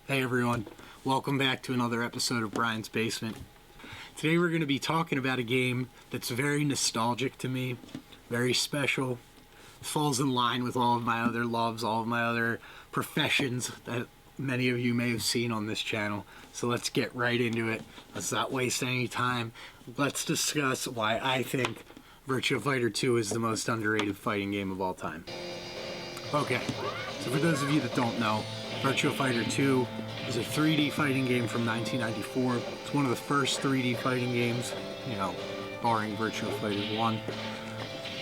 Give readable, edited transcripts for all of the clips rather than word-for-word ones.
Hey everyone, welcome back to another episode of Brian's Basement. Today we're going to be talking about a game that's very nostalgic to me, very special, falls in line with all of my other loves, all of my other professions that many of you may have seen on this channel. So let's get right into it. Let's not waste any time. Let's discuss why I think Virtua Fighter 2 is the most underrated fighting game of all time. Okay, so for those of you that don't know, Virtua Fighter 2 is a 3D fighting game from 1994. It's one of the first 3D fighting games, barring Virtua Fighter 1.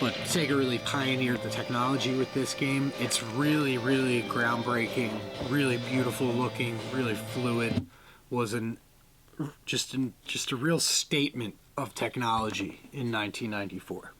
But Sega really pioneered the technology with this game. It's really, really groundbreaking, really beautiful looking, really fluid. Was just a real statement of technology in 1994.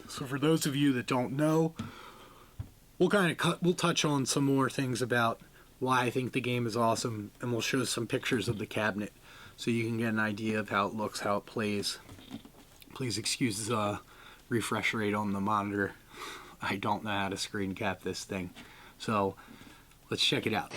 So for those of you that don't know, we'll touch on some more things about why I think the game is awesome, and we'll show some pictures of the cabinet so you can get an idea of how it looks, how it plays. Please excuse the refresh rate on the monitor. I don't know how to screen cap this thing. So let's check it out.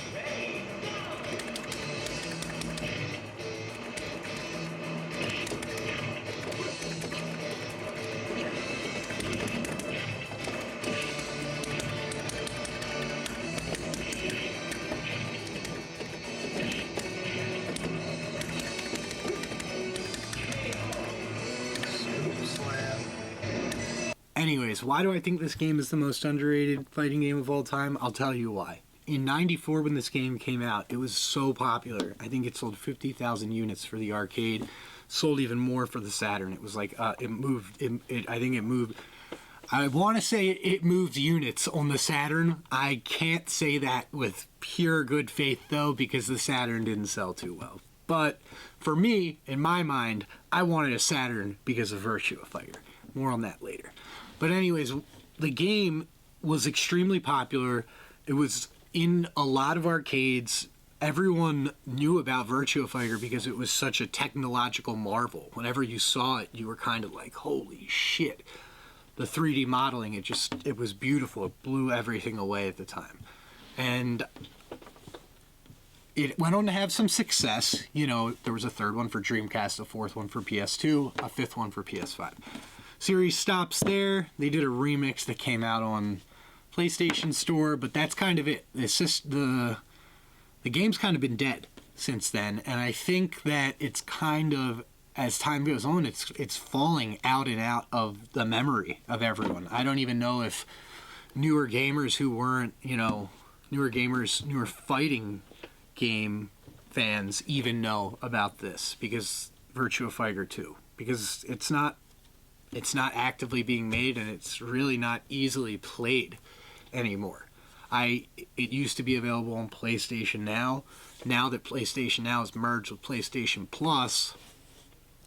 Anyways, why do I think this game is the most underrated fighting game of all time? I'll tell you why. In '94, when this game came out, it was so popular. I think it sold 50,000 units for the arcade, sold even more for the Saturn. It was like, I want to say it moved units on the Saturn. I can't say that with pure good faith, though, because the Saturn didn't sell too well. But for me, in my mind, I wanted a Saturn because of Virtua Fighter. More on that later. But anyways, the game was extremely popular. It was in a lot of arcades. Everyone knew about Virtua Fighter because it was such a technological marvel. Whenever you saw it, you were kind of like, holy shit. The 3D modeling, it was beautiful. It blew everything away at the time. And it went on to have some success. There was a third one for Dreamcast, a fourth one for PS2, a fifth one for PS5. Series stops there. They did a remix that came out on PlayStation Store, but that's kind of it. It's just the game's kind of been dead since then, and I think that it's kind of, as time goes on, it's falling out and out of the memory of everyone. I don't even know if newer gamers who weren't, newer fighting game fans even know about this, because Virtua Fighter 2, because it's not actively being made, and it's really not easily played anymore. It used to be available on PlayStation Now. Now that PlayStation Now is merged with PlayStation Plus,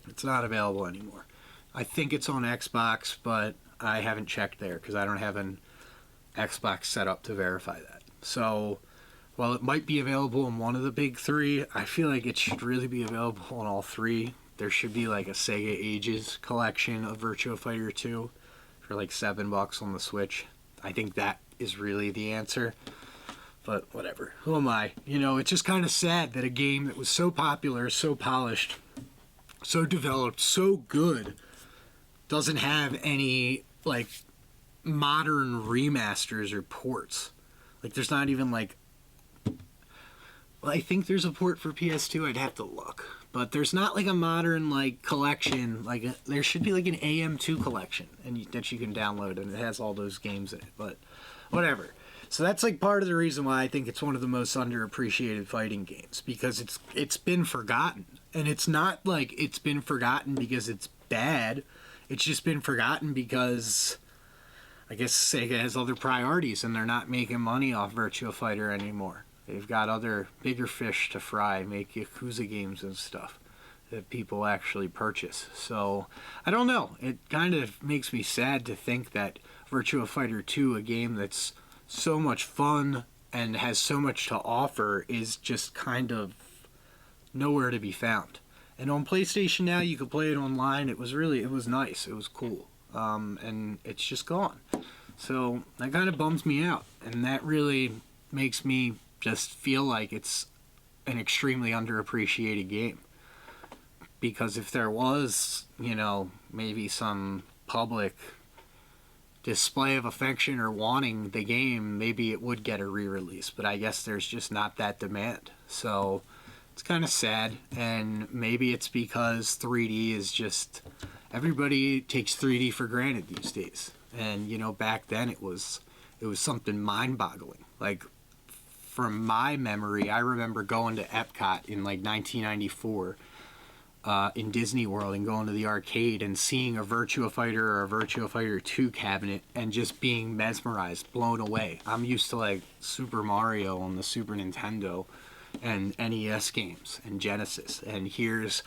it's not available anymore. I think it's on Xbox, but I haven't checked there because I don't have an Xbox set up to verify that. So while it might be available in one of the big three, I feel like it should really be available on all three. There should be like a Sega Ages collection of Virtua Fighter 2 for like $7 on the Switch. I think that is really the answer. But whatever. Who am I? It's just kind of sad that a game that was so popular, so polished, so developed, so good, doesn't have any like modern remasters or ports. Like there's not even like, well, I think there's a port for PS2. I'd have to look. but there's not like a modern like collection. Like there should be like an AM2 collection that you can download, and it has all those games in it. But whatever. So that's like part of the reason why I think it's one of the most underappreciated fighting games, because it's been forgotten. And it's not like it's been forgotten because it's bad. It's just been forgotten because I guess Sega has other priorities and they're not making money off Virtua Fighter anymore. They've got other bigger fish to fry, make Yakuza games and stuff that people actually purchase. So I don't know. It kind of makes me sad to think that Virtua Fighter 2, a game that's so much fun and has so much to offer, is just kind of nowhere to be found. And on PlayStation now you can play it online. It was nice. It was cool. And it's just gone. So that kind of bums me out. And that really makes me just feel like it's an extremely underappreciated game. Because if there was, maybe some public display of affection or wanting the game, maybe it would get a re-release, but I guess there's just not that demand. So it's kind of sad, and maybe it's because 3D is just, everybody takes 3D for granted these days. And back then it was something mind-boggling. Like, from my memory, I remember going to Epcot in like 1994 in Disney World and going to the arcade and seeing a Virtua Fighter or a Virtua Fighter 2 cabinet and just being mesmerized, blown away. I'm used to like Super Mario on the Super Nintendo and NES games and Genesis, and here's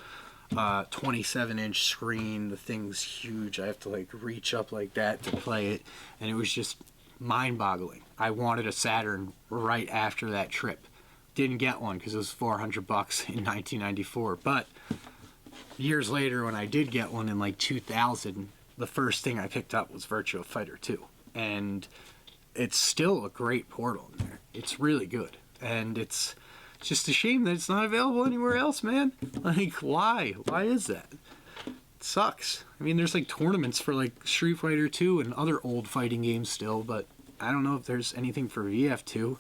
a 27-inch screen. The thing's huge. I have to like reach up like that to play it, and it was just mind-boggling. I wanted a Saturn right after that trip. Didn't get one because it was $400 in 1994, but years later, when I did get one in like 2000, the first thing I picked up was Virtua Fighter 2. And it's still a great portal in there. It's really good. And it's just a shame that it's not available anywhere else, man. Like, why? Why is that? It sucks. I mean, there's like tournaments for like Street Fighter 2 and other old fighting games still, but I don't know if there's anything for VF2. There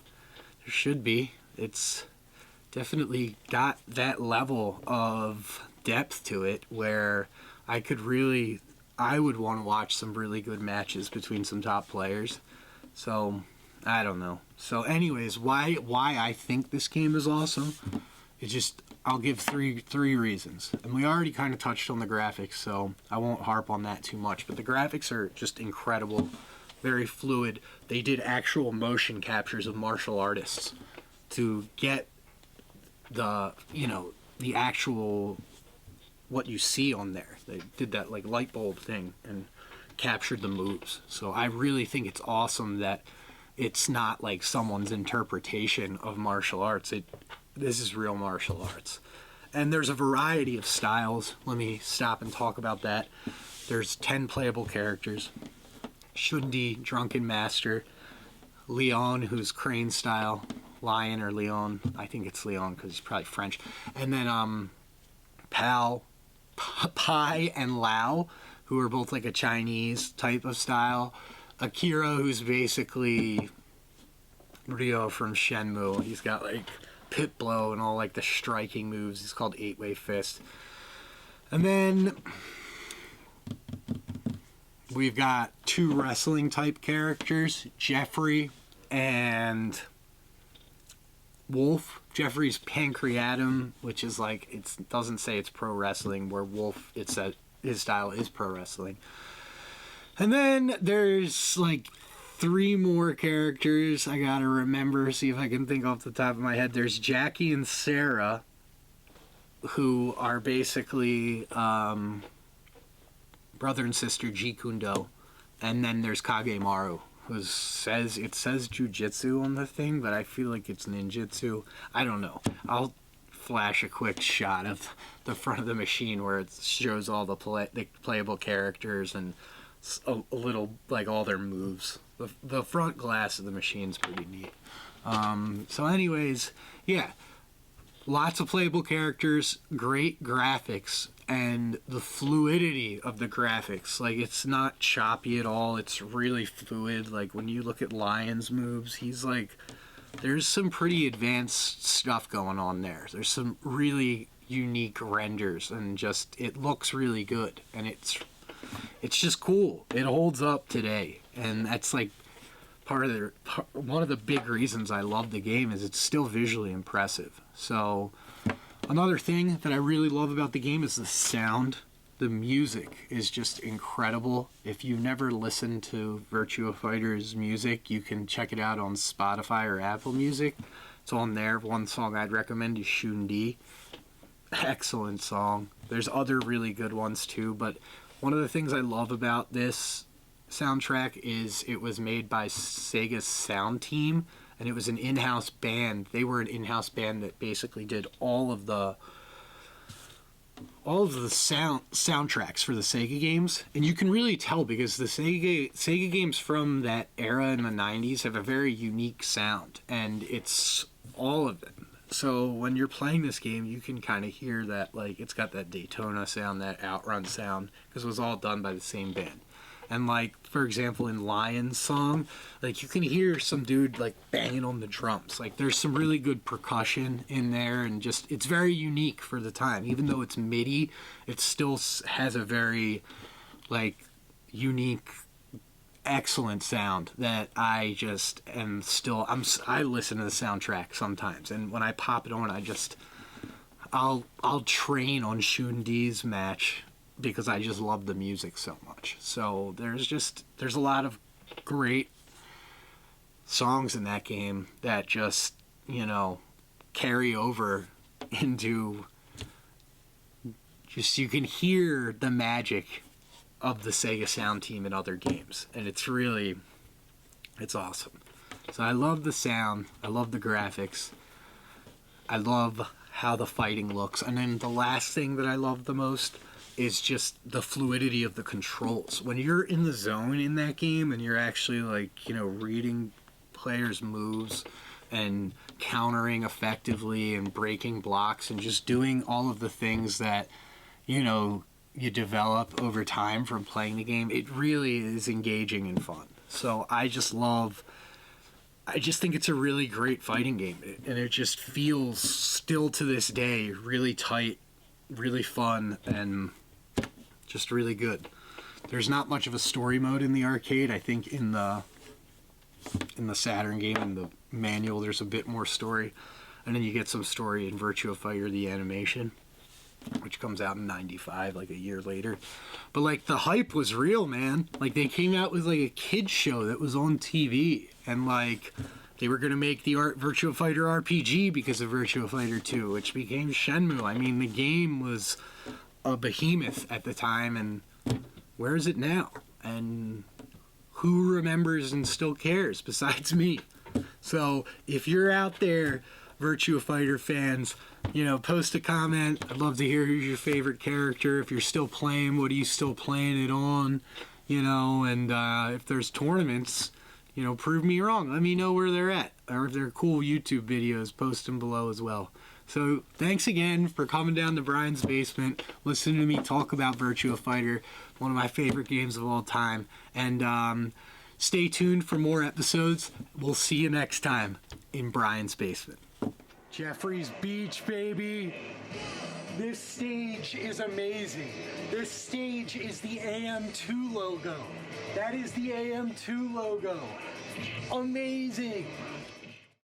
should be. It's definitely got that level of depth to it where I would want to watch some really good matches between some top players. So I don't know. So anyways, why I think this game is awesome, it's just, I'll give three reasons. And we already kind of touched on the graphics, so I won't harp on that too much, but the graphics are just incredible, very fluid. They did actual motion captures of martial artists to get the actual what you see on there. They did that like light bulb thing and captured the moves. So I really think it's awesome that it's not like someone's interpretation of martial arts. This is real martial arts. And there's a variety of styles. Let me stop and talk about that. There's 10 playable characters. Shundi, Drunken Master. Leon, who's Crane style. Lion or Leon. I think it's Leon because he's probably French. And then Pai and Lao, who are both like a Chinese type of style. Akira, who's basically Ryo from Shenmue. He's got like pit blow and all like the striking moves. He's called 8-Way Fist. And then we've got 2 wrestling type characters, Jeffrey and Wolf. Jeffrey's Pancreatum, which is like, it doesn't say it's pro wrestling, where Wolf, it's his style is pro wrestling. And then there's like 3 more characters I gotta remember, see if I can think off the top of my head. There's Jackie and Sarah, who are basically brother and sister Jeet Kune Do. And then there's Kagemaru, it says jujitsu on the thing, but I feel like it's ninjutsu. I don't know. I'll flash a quick shot of the front of the machine where it shows all the playable characters and a little like all their moves. The front glass of the machine's pretty neat. So anyways, yeah, lots of playable characters, great graphics, and the fluidity of the graphics. Like, it's not choppy at all. It's really fluid. Like, when you look at Lion's moves, he's like, there's some pretty advanced stuff going on there. There's some really unique renders, and just it looks really good, and it's just cool. It holds up today, and that's like one of the big reasons I love the game is it's still visually impressive. So another thing that I really love about the game is the sound. The music is just incredible. If you've never listened to Virtua Fighter's music, you can check it out on Spotify or Apple Music. It's on there. One song I'd recommend is Shundi. Excellent song. There's other really good ones too, but one of the things I love about this soundtrack is it was made by Sega's sound team, and it was an in-house band. They were an in-house band that basically did all of the soundtracks for the Sega games, and you can really tell because the Sega games from that era in the 90s have a very unique sound, and it's all of them. So when you're playing this game, you can kind of hear that, like, it's got that Daytona sound, that Outrun sound, because it was all done by the same band. And, like, for example, in Lion's song, like, you can hear some dude, like, banging on the drums. Like, there's some really good percussion in there, and just, it's very unique for the time. Even though it's MIDI, it still has a very, like, unique, excellent sound that I just am still, I listen to the soundtrack sometimes, and when I pop it on, I'll train on Shundi's match, because I just love the music so much. So there's a lot of great songs in that game that just, carry over into just, you can hear the magic of the Sega sound team in other games. And it's awesome. So I love the sound. I love the graphics. I love how the fighting looks. And then the last thing that I love the most is just the fluidity of the controls. When you're in the zone in that game and you're actually, like, reading players' moves and countering effectively and breaking blocks and just doing all of the things that, you develop over time from playing the game, it really is engaging and fun. So I just think it's a really great fighting game, and it just feels, still to this day, really tight, really fun, and just really good. There's not much of a story mode in the arcade. I think in the Saturn game, in the manual, there's a bit more story, and then you get some story in Virtua Fighter, the animation, which comes out in 95, like a year later. But, like, the hype was real, man. Like, they came out with, like, a kid's show that was on TV, and, like, they were going to make the Virtua Fighter RPG because of Virtua Fighter 2, which became Shenmue. I mean, the game was a behemoth at the time, and where is it now? And who remembers and still cares besides me? So if you're out there, Virtua Fighter fans, post a comment. I'd love to hear who's your favorite character. If you're still playing, what are you still playing it on? And if there's tournaments, prove me wrong. Let me know where they're at. Or if they're cool YouTube videos, post them below as well. So thanks again for coming down to Brian's Basement, listening to me talk about Virtua Fighter, one of my favorite games of all time. And stay tuned for more episodes. We'll see you next time in Brian's Basement. Jeffrey's Beach, baby. This stage is amazing. This stage is the AM2 logo. That is the AM2 logo. Amazing.